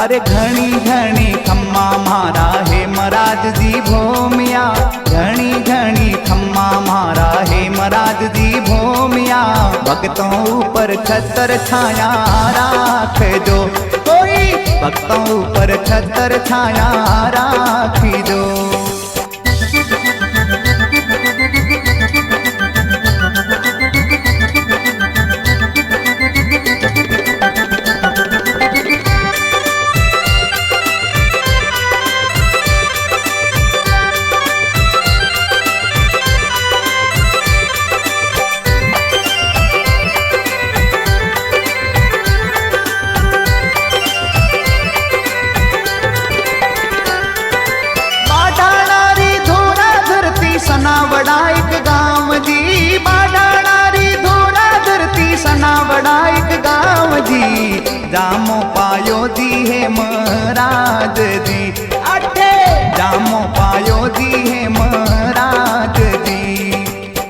अरे घणी घणी खम्मा मारा हे महाराज जी भोमिया, घणी घणी खम्मा मारा हे महाराज जी भोमिया। भक्तों ऊपर छतर छाया राख जो, कोई भक्तों ऊपर छतर छाया राखी जो। सनावड़ा एक गाँव जी, बाडाणारी धोरा धरती सनावड़ा एक गाँव जी। जामो पायो जी है महाराज जी, अठे जामो पायो जी है महाराज जी।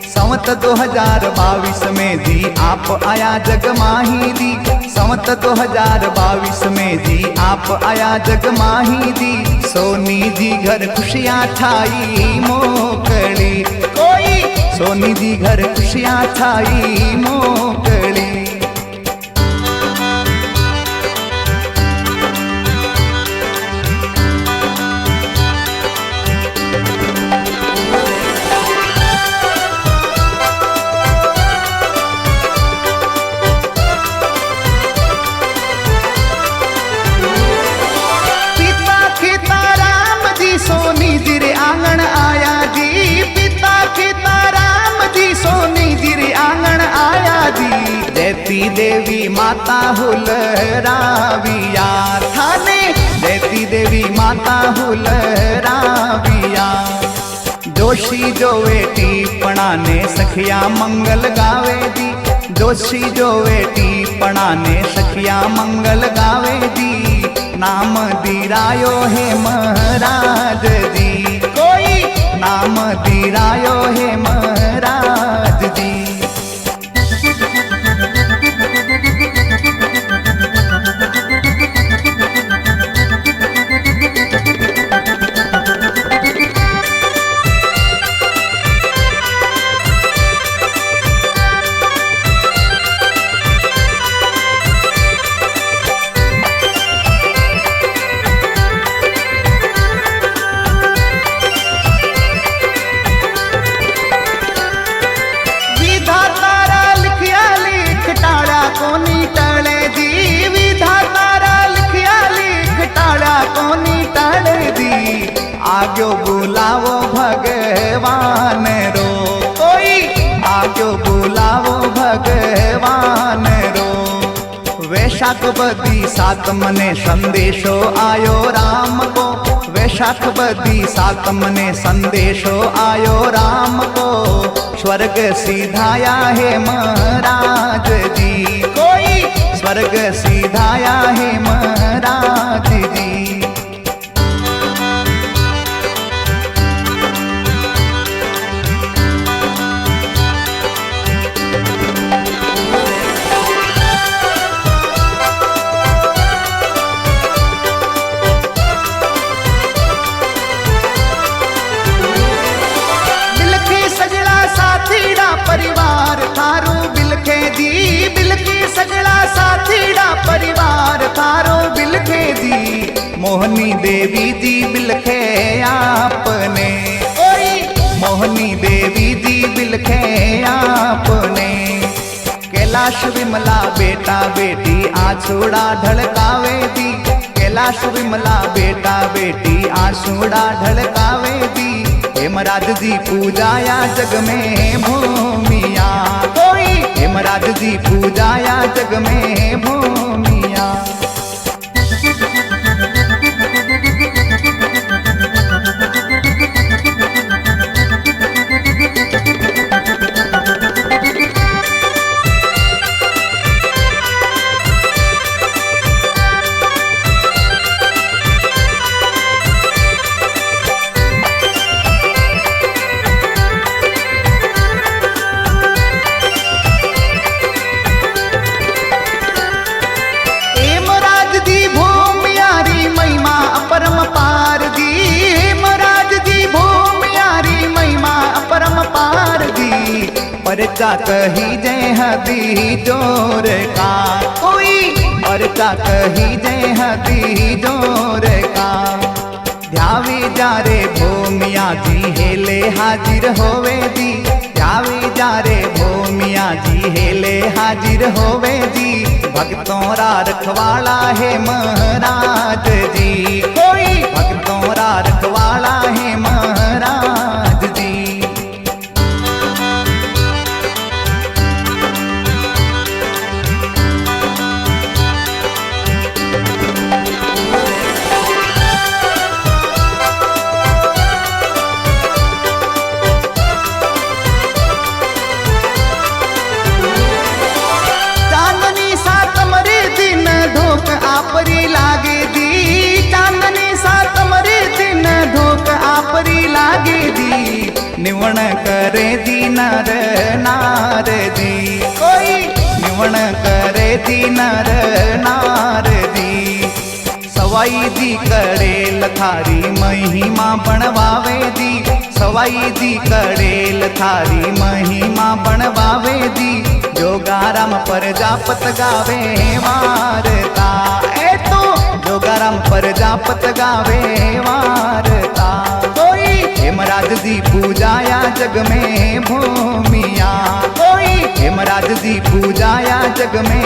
संवत 2022 में जी आप आया जग माही जी, संवत 2022 में जी आप आया जग माही जी। सोनी जी घर खुशियाँ ठाई मोकली, कोई सोनी जी घर खुशियाँ ठाई मोकली। सोनी जी रे आंगन आया जी, पिता पिता राम जी सोनी जी रे आंगन आया जी। जयती देवी माता हुलराविया थाने, जयती देवी माता हुलराविया। जोशी जो बेटी पणाने सखिया मंगल गावे जी, जोशी जो बेटी पणाने सखिया मंगल गावे जी। नाम दीरायो है महाराज जी, कोई नाम दीरायो है महाराज जी। कोनी टले दी, विधातारा लिखिया लिख टाड़ा कोनी टले दी। आग्यो बुलावो भगवान रो, कोई आग्यो बुलावो भगवान रो। वैशाख बदी सात मने संदेशो आयो राम को, वैशाख बदी सात मने संदेशो आयो राम को। स्वर्ग सीधाया है महाराज जी, कोई स्वर्ग सीधाया है महाराज जी। परिवार थारो बिलखे दी, बिलखी सगला साथीड़ा परिवार थारो बिलखे दी। मोहनी देवी जी बिलखे आपने, कोई मोहनी देवी जी बिलखे आपने। कैलाश विमला बेटा बेटी आंसुड़ा ढलकावे दी, कैलाश विमला बेटा बेटी आंसुड़ा ढलकावे दी। हेमराज जी पूजाया जग में भूमिया, कोई हेमराज जी पूजाया जग में भूमिया। परचा कही जय हदी जोर का, कोई परचा कही जय हदी जोर का। ध्यावी जा रे भूमिया जी हेले हाजिर होवे जी, ध्यावी जा रे भूमिया जी हेले हाजिर होवे जी। भक्तों रा रखवाला है महाराज जी, कोई भक्तों रा रखवाला है महाराज जी। आपरी लागे दी, चांदनी सात मरे दिन धोक आपरी लागे दी। निवण करे दी नर नार दी, कोई निवण करे दी नर नार दी। सवाई दी कड़ेल थारी महिमा बनवावे दी, सवाई दी कड़ेल थारी महिमा बनवावे दी। जोगाराम प्रजापत गावे वारता, ए तो जोगाराम प्रजापत गावे वारता। कोई हेमराज जी पूजाया जग में भूमिया, कोई हेमराज जी पूजाया जग में